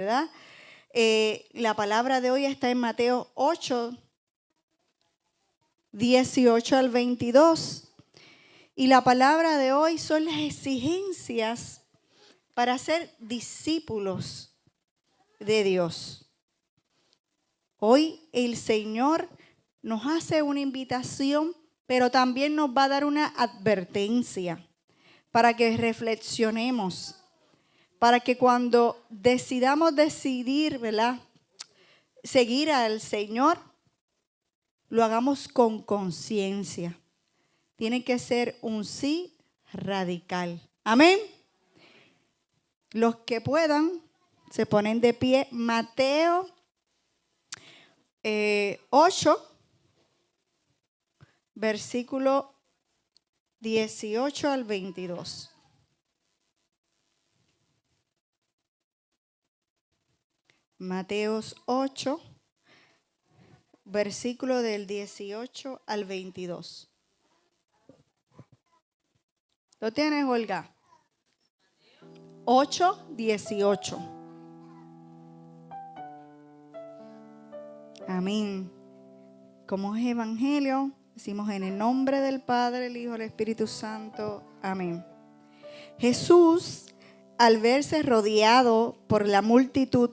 ¿verdad? La palabra de hoy está en Mateo 8, 18 al 22. Y la palabra de hoy son las exigencias para ser discípulos de Dios. Hoy el Señor nos hace una invitación, pero también nos va a dar una advertencia para que reflexionemos, para que cuando decidamos ¿verdad?, seguir al Señor, lo hagamos con conciencia. Tiene que ser un sí radical. Amén. Los que puedan se ponen de pie. Mateo 8, versículo 18 al 22. Mateos 8, versículo del 18 al 22. ¿Lo tienes, Olga? 8, 18. Amén. Como es evangelio, decimos en el nombre del Padre, el Hijo, el Espíritu Santo. Amén. Jesús, al verse rodeado por la multitud,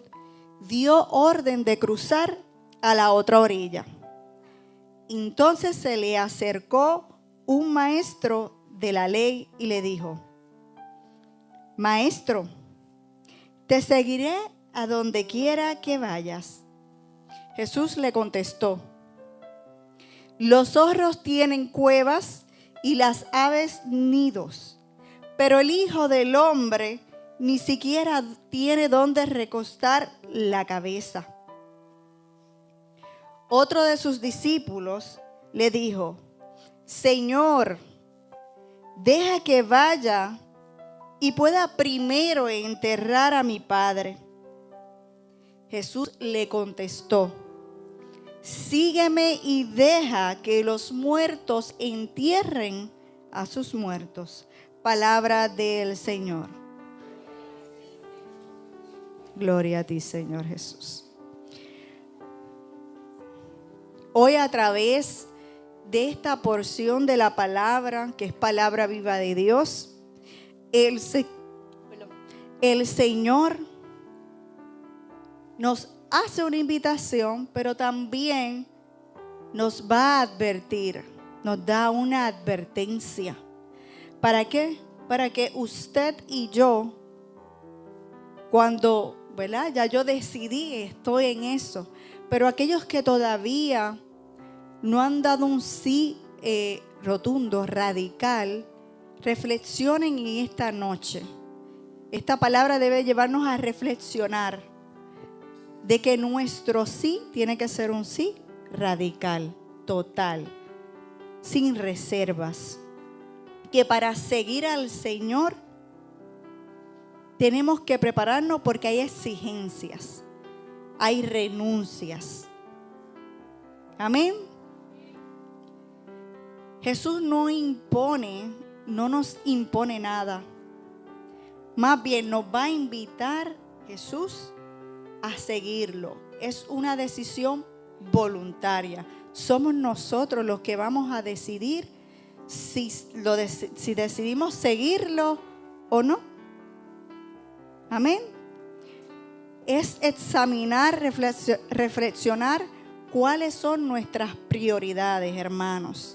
dio orden de cruzar a la otra orilla. Entonces se le acercó un maestro de la ley y le dijo: Maestro, te seguiré a donde quiera que vayas. Jesús le contestó: Los zorros tienen cuevas y las aves nidos, pero el Hijo del Hombre ni siquiera tiene donde recostar la cabeza. Otro de sus discípulos le dijo: Señor, deja que vaya y pueda primero enterrar a mi padre. Jesús le contestó: Sígueme y deja que los muertos entierren a sus muertos. Palabra del Señor. Gloria a ti, Señor Jesús. Hoy, a través de esta porción de la palabra, que es palabra viva de Dios, el Señor nos hace una invitación, pero también nos va a advertir, nos da una advertencia. ¿Para qué? Para que usted y yo, cuando, ¿verdad?, ya yo decidí, estoy en eso, pero aquellos que todavía no han dado un sí rotundo, radical, reflexionen en esta noche. Esta palabra debe llevarnos a reflexionar de que nuestro sí tiene que ser un sí radical, total, sin reservas. Que para seguir al Señor tenemos que prepararnos porque hay exigencias, hay renuncias. Amén. Jesús no nos impone nada. Más bien nos va a invitar Jesús a seguirlo. Es una decisión voluntaria. Somos nosotros los que vamos a decidir si decidimos seguirlo o no. Amén. Es examinar, reflexionar cuáles son nuestras prioridades, hermanos.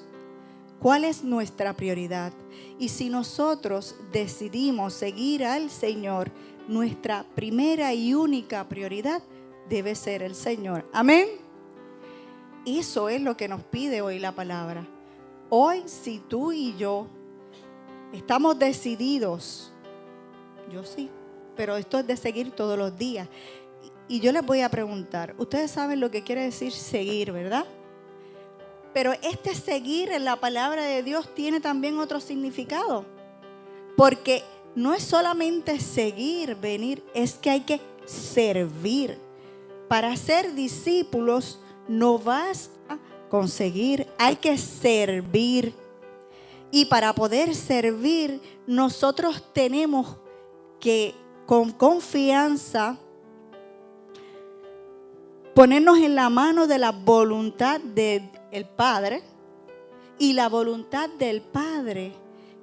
¿Cuál es nuestra prioridad? Y si nosotros decidimos seguir al Señor, nuestra primera y única prioridad debe ser el Señor. Amén. Eso es lo que nos pide hoy la palabra. Hoy, si tú y yo estamos decididos, yo sí, pero esto es de seguir todos los días. Y yo les voy a preguntar, ustedes saben lo que quiere decir seguir, ¿verdad? Pero este seguir en la palabra de Dios tiene también otro significado. Porque no es solamente seguir, venir, es que hay que servir. Para ser discípulos no basta con seguir, hay que servir. Y para poder servir, nosotros tenemos que con confianza ponernos en la mano de la voluntad del Padre. Y la voluntad del Padre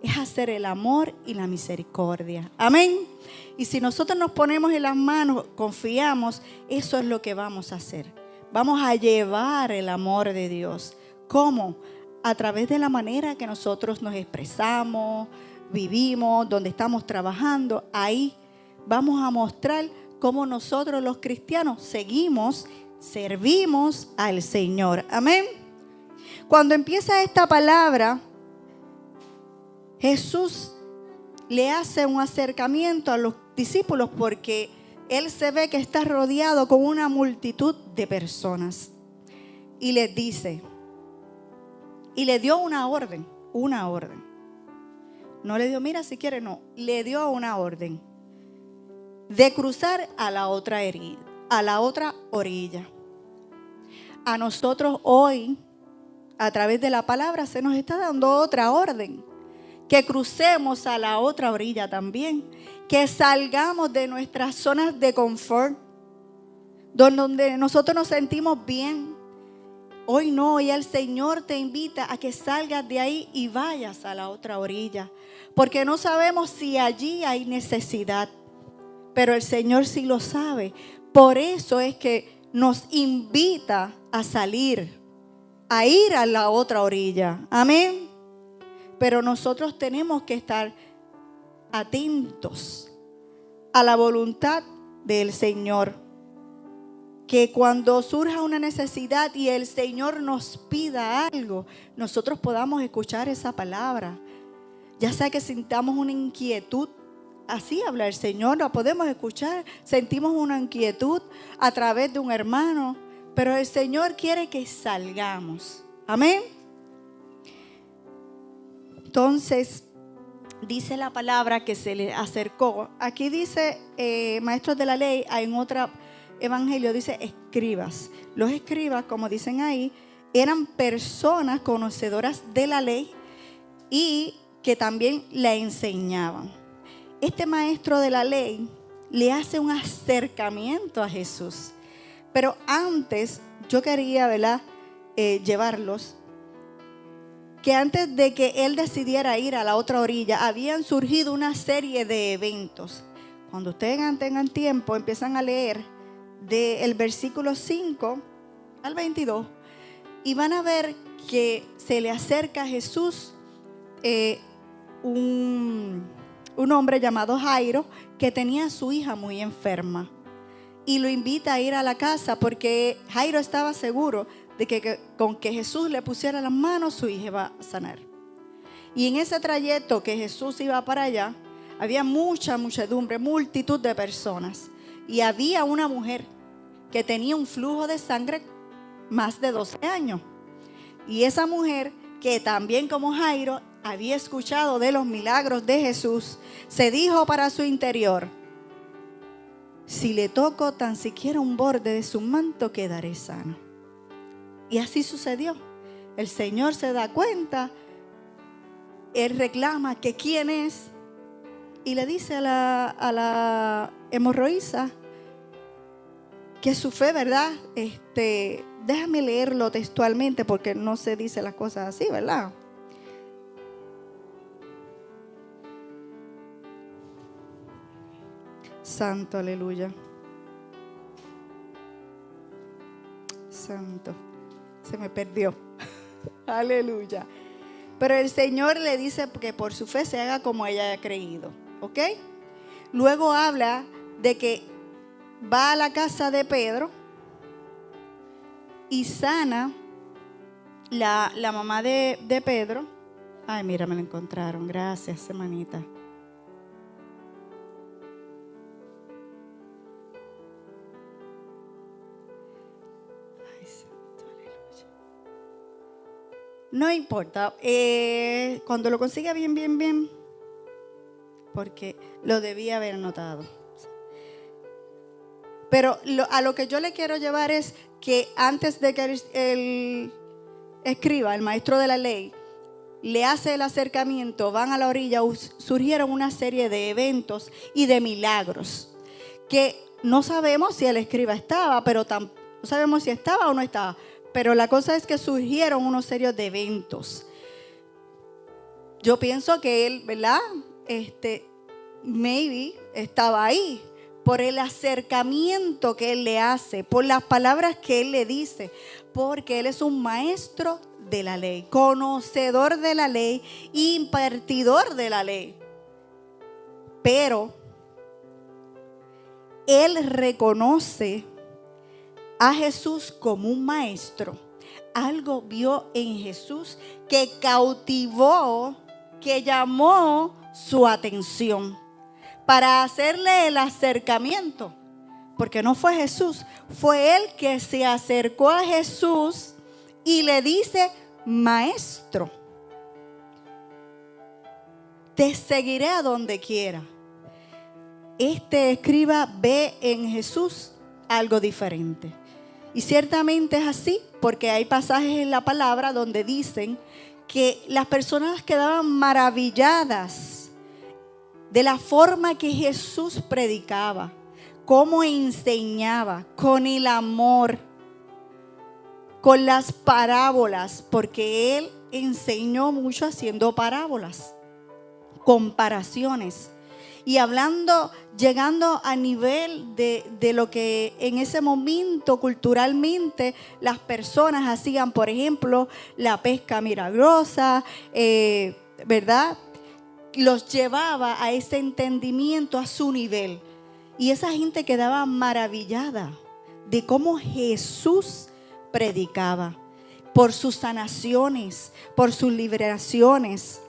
es hacer el amor y la misericordia. Amén. Y si nosotros nos ponemos en las manos, confiamos, eso es lo que vamos a hacer. Vamos a llevar el amor de Dios. ¿Cómo? A través de la manera que nosotros nos expresamos, vivimos, donde estamos trabajando. Ahí vamos a mostrar cómo nosotros los cristianos servimos al Señor. Amén. Cuando empieza esta palabra, Jesús le hace un acercamiento a los discípulos porque él se ve que está rodeado con una multitud de personas. Y les dice, y le dio una orden. No le dio, mira si quiere, no. Le dio una orden de cruzar a la otra orilla. A nosotros hoy, a través de la palabra, se nos está dando otra orden. Que crucemos a la otra orilla también. Que salgamos de nuestras zonas de confort, donde nosotros nos sentimos bien. Hoy no, hoy el Señor te invita a que salgas de ahí y vayas a la otra orilla. Porque no sabemos si allí hay necesidad, pero el Señor sí lo sabe. Por eso es que nos invita a salir, a ir a la otra orilla. Amén. Pero nosotros tenemos que estar atentos a la voluntad del Señor. Que cuando surja una necesidad y el Señor nos pida algo, nosotros podamos escuchar esa palabra. Ya sea que sintamos una inquietud, así habla el Señor, la podemos escuchar. Sentimos una inquietud a través de un hermano, pero el Señor quiere que salgamos. Amén. Entonces, dice la palabra que se le acercó. Aquí dice maestros de la ley, en otro evangelio dice escribas. Los escribas, como dicen ahí, eran personas conocedoras de la ley y que también la enseñaban. Este maestro de la ley le hace un acercamiento a Jesús. Pero antes yo quería, ¿verdad?, llevarlos. Que antes de que él decidiera ir a la otra orilla, habían surgido una serie de eventos. Cuando ustedes tengan tiempo, empiezan a leer del versículo 5 al 22 y van a ver que se le acerca a Jesús un hombre llamado Jairo que tenía a su hija muy enferma y lo invita a ir a la casa porque Jairo estaba seguro de que con que Jesús le pusiera las manos su hija iba a sanar. Y en ese trayecto que Jesús iba para allá había mucha muchedumbre, multitud de personas. Y había una mujer que tenía un flujo de sangre más de 12 años. Y esa mujer, que también como Jairo había escuchado de los milagros de Jesús, se dijo para su interior: si le toco tan siquiera un borde de su manto, quedaré sano. Y así sucedió. El Señor se da cuenta, él reclama que quién es y le dice a la hemorroísa que su fe, ¿verdad? Déjame leerlo textualmente porque no se dice las cosas así, ¿verdad? Santo, aleluya. Santo. Se me perdió. Aleluya. Pero el Señor le dice que por su fe se haga como ella haya creído. ¿Ok? Luego habla de que va a la casa de Pedro y sana la mamá de Pedro. Ay, mira, me la encontraron. Gracias, hermanita. No importa, cuando lo consiga bien, porque lo debía haber anotado. Pero a lo que yo le quiero llevar es que antes de que el escriba, el maestro de la ley, le hace el acercamiento, van a la orilla, surgieron una serie de eventos y de milagros que no sabemos si el escriba estaba, pero No sabemos si estaba o no estaba, pero la cosa es que surgieron unos serios de eventos. Yo pienso que él, ¿verdad? Maybe estaba ahí por el acercamiento que él le hace, por las palabras que él le dice, porque él es un maestro de la ley, conocedor de la ley, impartidor de la ley. Pero él reconoce a Jesús como un maestro. Algo vio en Jesús que cautivó, que llamó su atención para hacerle el acercamiento. Porque no fue Jesús, fue él que se acercó a Jesús y le dice: maestro, te seguiré a donde quiera. Este escriba ve en Jesús algo diferente. Y ciertamente es así, porque hay pasajes en la palabra donde dicen que las personas quedaban maravilladas de la forma que Jesús predicaba, cómo enseñaba, con el amor, con las parábolas, porque él enseñó mucho haciendo parábolas, comparaciones. Y hablando, llegando a nivel de lo que en ese momento culturalmente las personas hacían, por ejemplo, la pesca milagrosa, ¿verdad? Los llevaba a ese entendimiento a su nivel. Y esa gente quedaba maravillada de cómo Jesús predicaba, por sus sanaciones, por sus liberaciones.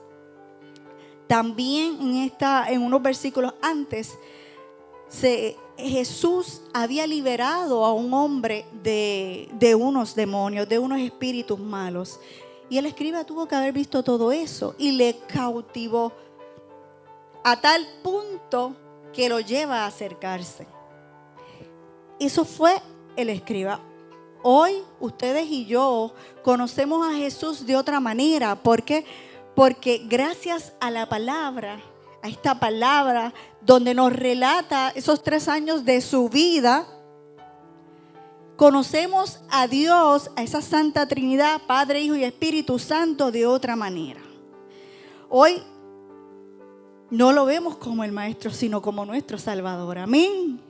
También en unos versículos antes, Jesús había liberado a un hombre de unos demonios, de unos espíritus malos. Y el escriba tuvo que haber visto todo eso y le cautivó a tal punto que lo lleva a acercarse. Eso fue el escriba. Hoy ustedes y yo conocemos a Jesús de otra manera. ¿Por qué? Porque gracias a la palabra, a esta palabra donde nos relata esos 3 años de su vida, conocemos a Dios, a esa Santa Trinidad, Padre, Hijo y Espíritu Santo de otra manera. Hoy no lo vemos como el Maestro, sino como nuestro Salvador. Amén.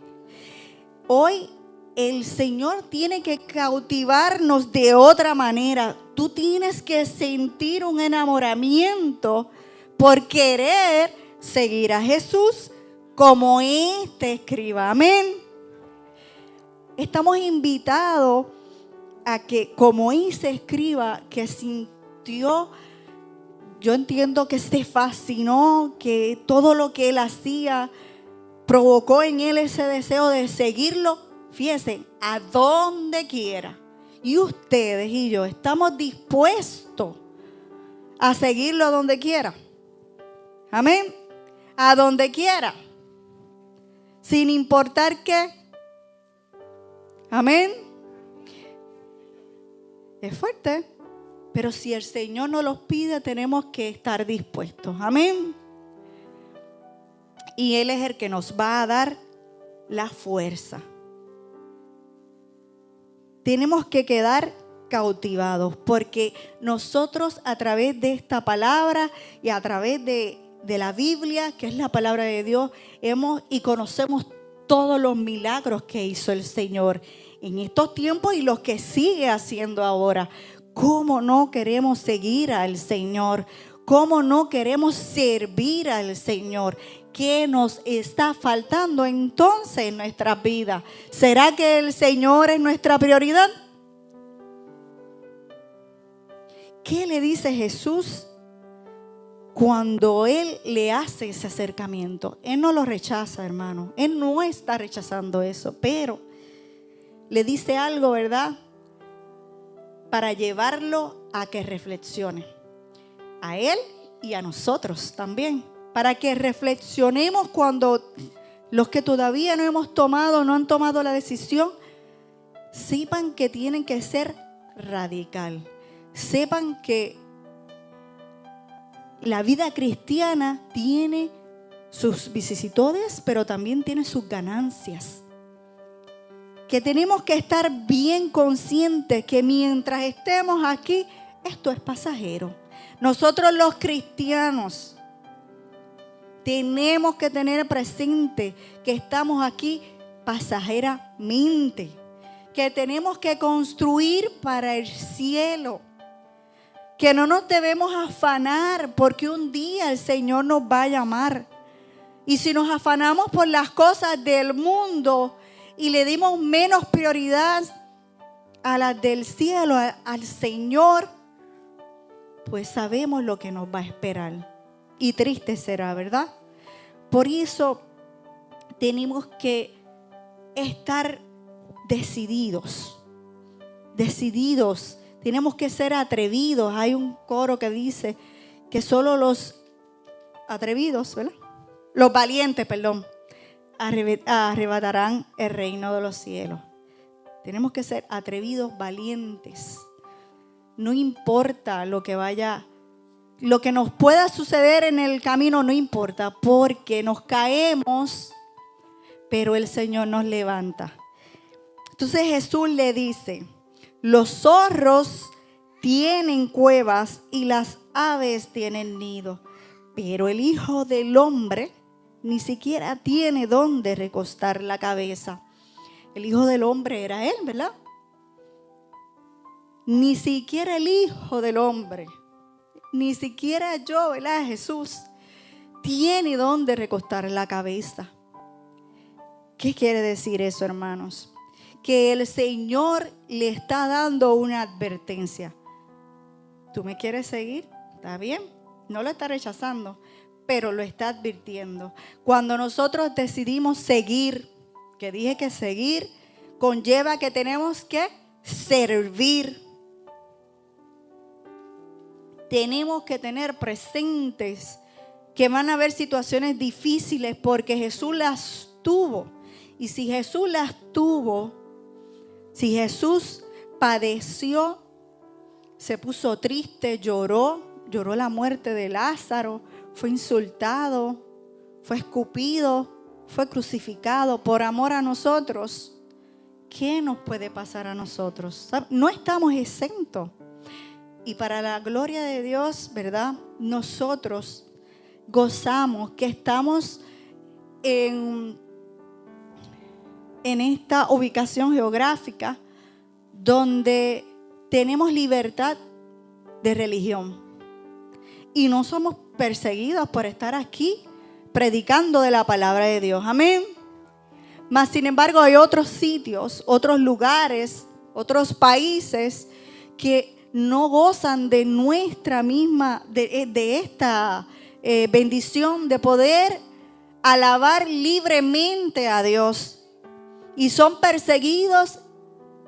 Hoy el Señor tiene que cautivarnos de otra manera. Tú tienes que sentir un enamoramiento por querer seguir a Jesús como este escriba. Amén. Estamos invitados a que, como ese escriba que sintió, yo entiendo que se fascinó, que todo lo que él hacía provocó en él ese deseo de seguirlo, fíjense, a donde quiera. Y ustedes y yo estamos dispuestos a seguirlo a donde quiera. Amén. A donde quiera. Sin importar qué. Amén. Es fuerte. Pero si el Señor nos los pide, tenemos que estar dispuestos. Amén. Y Él es el que nos va a dar la fuerza. Tenemos que quedar cautivados, porque nosotros a través de esta palabra y a través de la Biblia, que es la palabra de Dios, conocemos todos los milagros que hizo el Señor en estos tiempos y los que sigue haciendo ahora. ¿Cómo no queremos seguir al Señor? ¿Cómo no queremos servir al Señor? ¿Qué nos está faltando entonces en nuestras vidas? ¿Será que el Señor es nuestra prioridad? ¿Qué le dice Jesús cuando Él le hace ese acercamiento? Él no lo rechaza, hermano. Él no está rechazando eso, pero le dice algo, ¿verdad? Para llevarlo a que reflexione. A Él y a nosotros también. Para que reflexionemos cuando los que todavía no han tomado la decisión, sepan que tienen que ser radical. Sepan que la vida cristiana tiene sus vicisitudes, pero también tiene sus ganancias. que tenemos que estar bien conscientes que mientras estemos aquí, esto es pasajero. Nosotros los cristianos tenemos que tener presente que estamos aquí pasajeramente, que tenemos que construir para el cielo, que no nos debemos afanar porque un día el Señor nos va a llamar. Y si nos afanamos por las cosas del mundo y le dimos menos prioridad a las del cielo, al Señor, pues sabemos lo que nos va a esperar. Y triste será, ¿verdad? Por eso tenemos que estar decididos. Tenemos que ser atrevidos. Hay un coro que dice que solo los atrevidos, ¿verdad? Los valientes, arrebatarán el reino de los cielos. Tenemos que ser atrevidos, valientes. No importa lo que nos pueda suceder en el camino, no importa, porque nos caemos, pero el Señor nos levanta. Entonces Jesús le dice: los zorros tienen cuevas y las aves tienen nido, pero el Hijo del Hombre ni siquiera tiene dónde recostar la cabeza. El Hijo del Hombre era Él, ¿verdad? Ni siquiera el Hijo del Hombre, ni siquiera yo, ¿verdad? Jesús tiene dónde recostar la cabeza. ¿Qué quiere decir eso, hermanos? Que el Señor le está dando una advertencia. ¿Tú me quieres seguir? ¿Está bien? No lo está rechazando, pero lo está advirtiendo. Cuando nosotros decidimos seguir, que dije que seguir conlleva que tenemos que servir. Tenemos que tener presentes que van a haber situaciones difíciles porque Jesús las tuvo. Y si Jesús las tuvo, si Jesús padeció, se puso triste, lloró la muerte de Lázaro, fue insultado, fue escupido, fue crucificado por amor a nosotros, ¿qué nos puede pasar a nosotros? No estamos exentos. Y para la gloria de Dios, ¿verdad? Nosotros gozamos que estamos en esta ubicación geográfica donde tenemos libertad de religión. Y no somos perseguidos por estar aquí predicando de la palabra de Dios. Amén. Mas, sin embargo, hay otros sitios, otros lugares, otros países que no gozan de nuestra misma, de esta bendición de poder alabar libremente a Dios. Y son perseguidos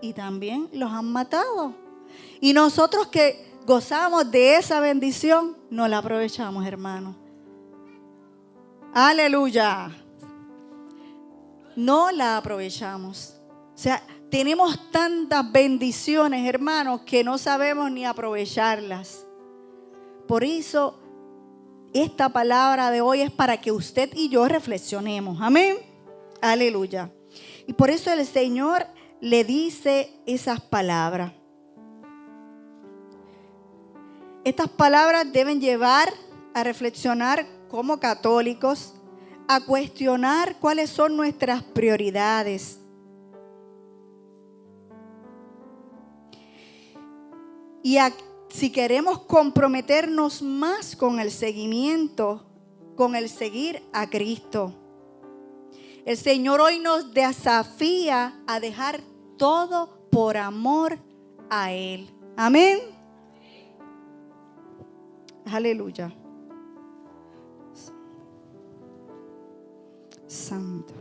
y también los han matado. Y nosotros que gozamos de esa bendición, no la aprovechamos, hermano. Aleluya. No la aprovechamos. O sea, tenemos tantas bendiciones, hermanos, que no sabemos ni aprovecharlas. Por eso, esta palabra de hoy es para que usted y yo reflexionemos. Amén. Aleluya. Y por eso el Señor le dice esas palabras. Estas palabras deben llevar a reflexionar como católicos, a cuestionar cuáles son nuestras prioridades. Y si queremos comprometernos más con el seguimiento, con el seguir a Cristo. El Señor hoy nos desafía a dejar todo por amor a Él. Amén. Aleluya. Santo.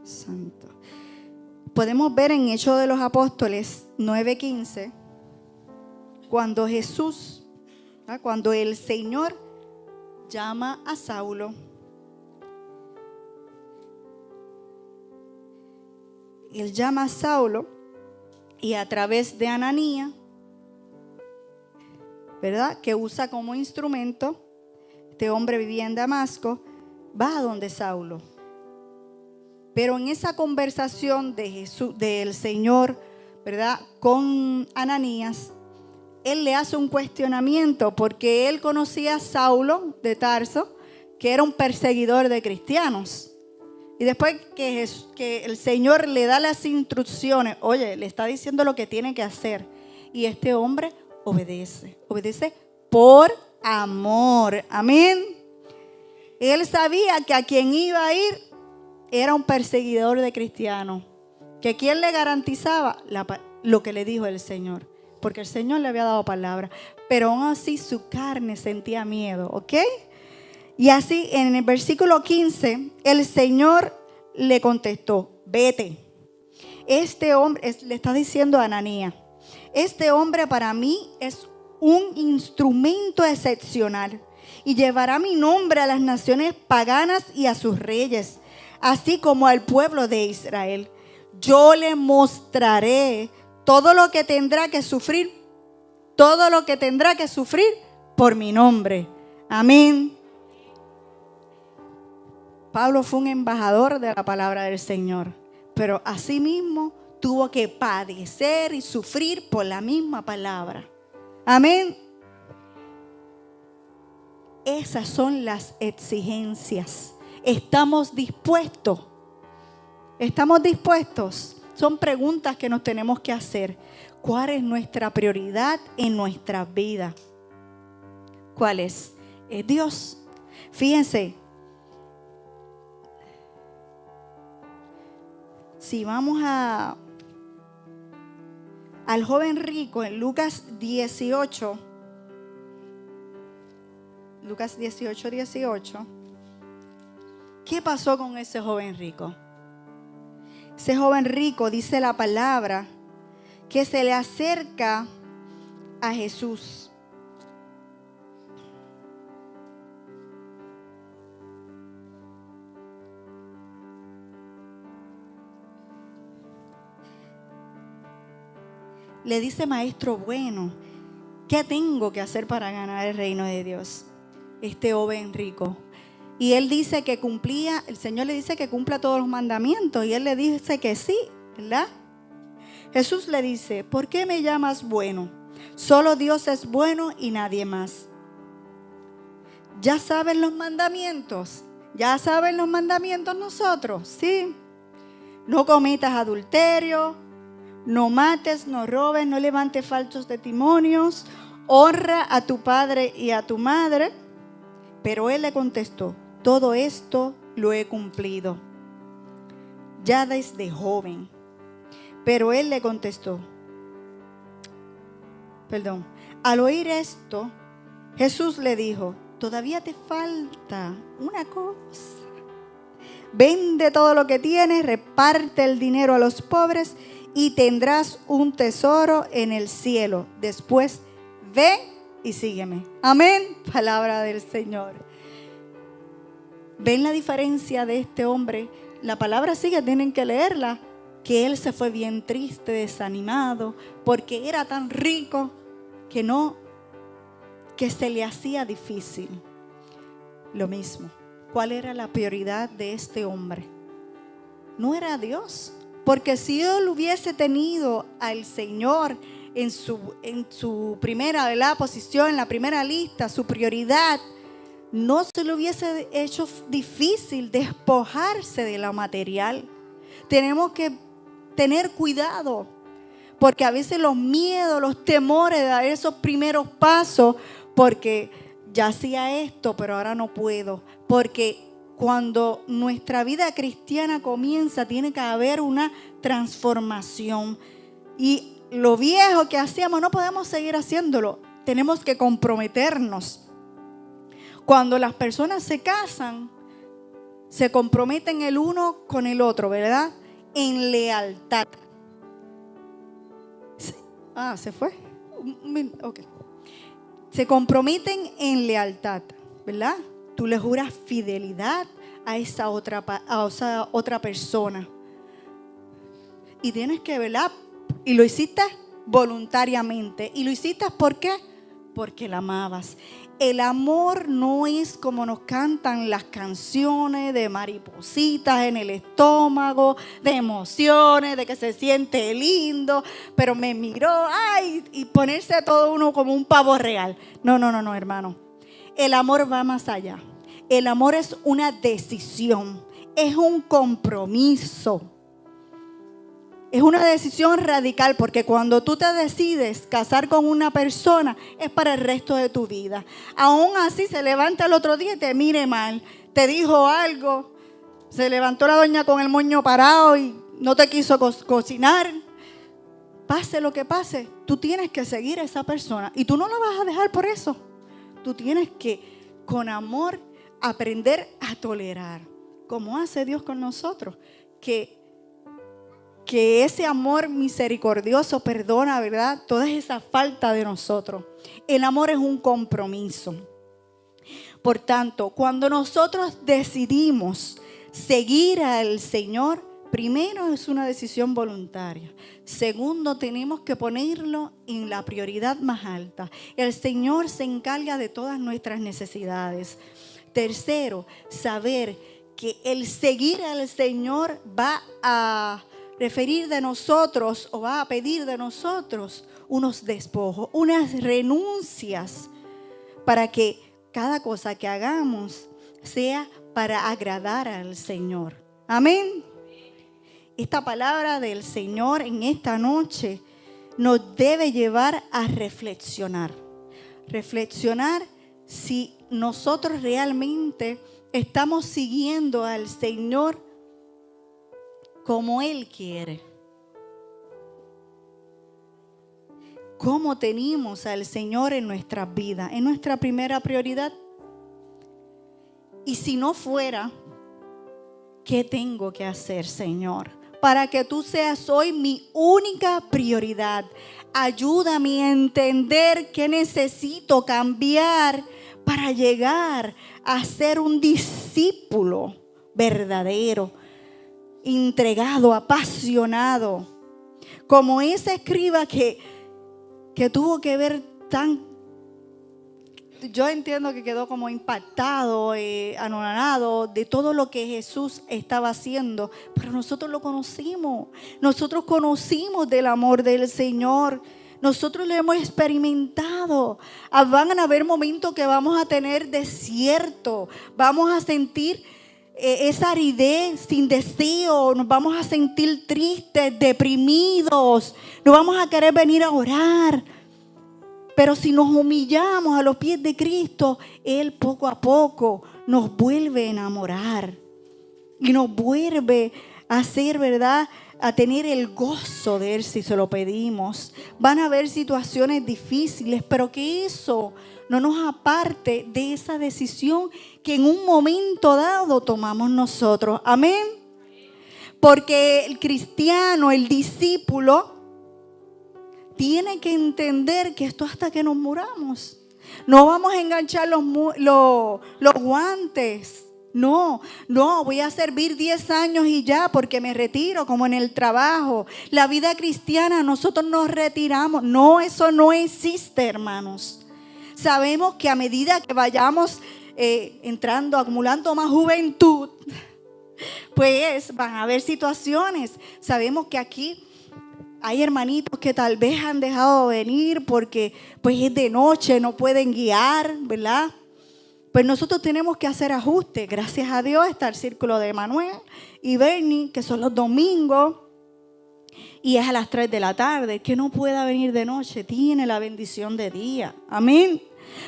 Santo. Podemos ver en Hechos de los Apóstoles 9:15, cuando Jesús, cuando el Señor llama a Saulo. Él llama a Saulo y a través de Ananías, ¿verdad?, que usa como instrumento, este hombre vivía en Damasco, va a donde Saulo. Pero en esa conversación de Jesús, del Señor, ¿verdad?, con Ananías, él le hace un cuestionamiento porque él conocía a Saulo de Tarso, que era un perseguidor de cristianos. Y después que el Señor le da las instrucciones, oye, le está diciendo lo que tiene que hacer. Y este hombre obedece por amor. Amén. Él sabía que a quien iba a ir era un perseguidor de cristianos. Que quien le garantizaba lo que le dijo el Señor. Porque el Señor le había dado palabra. Pero aún así su carne sentía miedo. ¿Ok? Y así en el versículo 15, el Señor le contestó, vete. Este hombre, le está diciendo a Ananías, este hombre para mí es un instrumento excepcional y llevará mi nombre a las naciones paganas y a sus reyes, así como al pueblo de Israel. Yo le mostraré todo lo que tendrá que sufrir por mi nombre. Amén. Pablo fue un embajador de la palabra del Señor, pero asimismo tuvo que padecer y sufrir por la misma palabra. Amén. Esas son las exigencias. ¿Estamos dispuestos? ¿Estamos dispuestos? Son preguntas que nos tenemos que hacer. ¿Cuál es nuestra prioridad en nuestra vida? ¿Cuál es? Es Dios. Fíjense. Si vamos al joven rico en Lucas 18, 18. ¿Qué pasó con ese joven rico? Ese joven rico, dice la palabra, que se le acerca a Jesús. Le dice, maestro bueno, ¿qué tengo que hacer para ganar el reino de Dios? Este joven rico. Y él dice que el Señor le dice que cumpla todos los mandamientos. Y él le dice que sí, ¿verdad? Jesús le dice, ¿por qué me llamas bueno? Solo Dios es bueno y nadie más. ¿Ya saben los mandamientos? ¿Ya saben los mandamientos nosotros? Sí. No cometas adulterio. No mates, no robes, no levantes falsos testimonios. Honra a tu padre y a tu madre. Pero él le contestó, todo esto lo he cumplido ya desde joven. Pero él le contestó, al oír esto, Jesús le dijo, todavía te falta una cosa. Vende todo lo que tienes, reparte el dinero a los pobres y tendrás un tesoro en el cielo. Después, ven y sígueme. Amén. Palabra del Señor. ¿Ven la diferencia de este hombre? La palabra sigue, tienen que leerla. Que él se fue bien triste, desanimado, porque era tan rico que se le hacía difícil. Lo mismo. ¿Cuál era la prioridad de este hombre? No era Dios. Porque si él hubiese tenido al Señor en su primera, ¿verdad?, posición, en la primera lista, su prioridad, no se le hubiese hecho difícil despojarse de lo material. Tenemos que tener cuidado, porque a veces los miedos, los temores de dar esos primeros pasos, porque ya hacía esto, pero ahora no puedo, porque cuando nuestra vida cristiana comienza, tiene que haber una transformación. Y lo viejo que hacíamos, no podemos seguir haciéndolo. Tenemos que comprometernos. Cuando las personas se casan, se comprometen el uno con el otro, ¿verdad? En lealtad. ¿Se fue? Ok. Se comprometen en lealtad, ¿verdad? Tú le juras fidelidad a esa otra persona. Y tienes que, ¿verdad? Y lo hiciste voluntariamente. ¿Y lo hiciste por qué? porque la amabas. El amor no es como nos cantan las canciones de maripositas en el estómago, de emociones, de que se siente lindo, pero me miró, ay, y ponerse todo uno como un pavo real. No, hermano. El amor va más allá. El amor es una decisión, es un compromiso. Es una decisión radical, porque cuando tú te decides casar con una persona es para el resto de tu vida. Aún así se levanta el otro día y te mire mal, te dijo algo, se levantó la doña con el moño parado y no te quiso cocinar. Pase lo que pase, tú tienes que seguir a esa persona y tú no la vas a dejar por eso. Tú tienes que, con amor, aprender a tolerar, como hace Dios con nosotros, que ese amor misericordioso perdona, ¿verdad?, toda esa falta de nosotros. El amor es un compromiso. Por tanto, cuando nosotros decidimos seguir al Señor, primero es una decisión voluntaria. Segundo, tenemos que ponerlo en la prioridad más alta. El Señor se encarga de todas nuestras necesidades. Tercero, saber que el seguir al Señor va a referir de nosotros o va a pedir de nosotros unos despojos, unas renuncias, para que cada cosa que hagamos sea para agradar al Señor. Amén. Esta palabra del Señor en esta noche nos debe llevar a reflexionar. Reflexionar si nosotros realmente estamos siguiendo al Señor como Él quiere. ¿Cómo tenemos al Señor en nuestras vidas? ¿En nuestra primera prioridad? Y si no fuera, ¿qué tengo que hacer, Señor? Para que tú seas hoy mi única prioridad. Ayúdame a entender qué necesito cambiar para llegar a ser un discípulo verdadero, entregado, apasionado, como ese escriba que tuvo que ver yo entiendo que quedó como impactado, anonadado de todo lo que Jesús estaba haciendo, pero nosotros lo conocimos, nosotros conocimos del amor del Señor, nosotros lo hemos experimentado. Van a haber momentos que vamos a tener desierto, vamos a sentir esa aridez, sin deseo, nos vamos a sentir tristes, deprimidos, no vamos a querer venir a orar. Pero si nos humillamos a los pies de Cristo, Él poco a poco nos vuelve a enamorar y nos vuelve a hacer, ¿verdad?, a tener el gozo de Él si se lo pedimos. Van a haber situaciones difíciles, pero que eso no nos aparte de esa decisión que en un momento dado tomamos nosotros. Amén. Porque el cristiano, el discípulo, tiene que entender que esto hasta que nos muramos. No vamos a enganchar los guantes. No, voy a servir 10 años y ya porque me retiro, como en el trabajo. La vida cristiana, nosotros nos retiramos. No, eso no existe, hermanos. Sabemos que a medida que vayamos entrando, acumulando más juventud, pues van a haber situaciones. Sabemos que aquí hay hermanitos que tal vez han dejado de venir porque pues es de noche, no pueden guiar, ¿verdad? Pues nosotros tenemos que hacer ajustes. Gracias a Dios está el círculo de Manuel y Bernie, que son los domingos, y es a las 3 de la tarde. El que no pueda venir de noche tiene la bendición de día. Amén.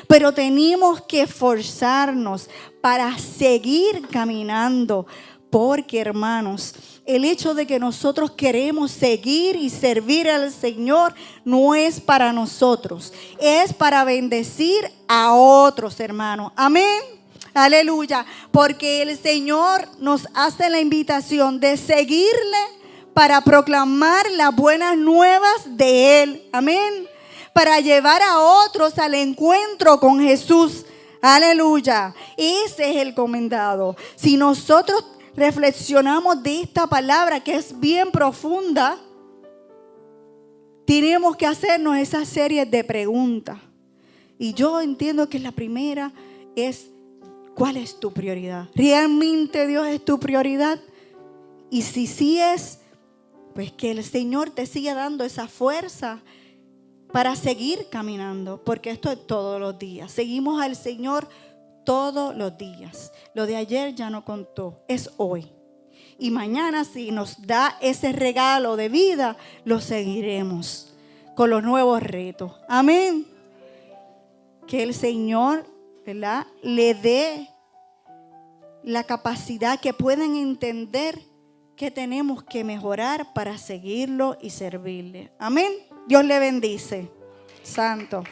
Pero tenemos que esforzarnos para seguir caminando. Porque, hermanos, el hecho de que nosotros queremos seguir y servir al Señor no es para nosotros, es para bendecir a otros, hermanos. Amén. Aleluya. Porque el Señor nos hace la invitación de seguirle para proclamar las buenas nuevas de Él. Amén. Para llevar a otros al encuentro con Jesús. Aleluya. Ese es el comendado. Si nosotros reflexionamos de esta palabra que es bien profunda, tenemos que hacernos esa serie de preguntas. Y yo entiendo que la primera es, ¿cuál es tu prioridad? ¿Realmente Dios es tu prioridad? Y si sí es, pues que el Señor te siga dando esa fuerza para seguir caminando, porque esto es todos los días. Seguimos al Señor todos los días. Lo de ayer ya no contó, es hoy. Y mañana, si nos da ese regalo de vida, lo seguiremos con los nuevos retos. Amén. Que el Señor, ¿verdad?, le dé la capacidad que puedan entender que tenemos que mejorar para seguirlo y servirle. Amén. Dios le bendice. Santo.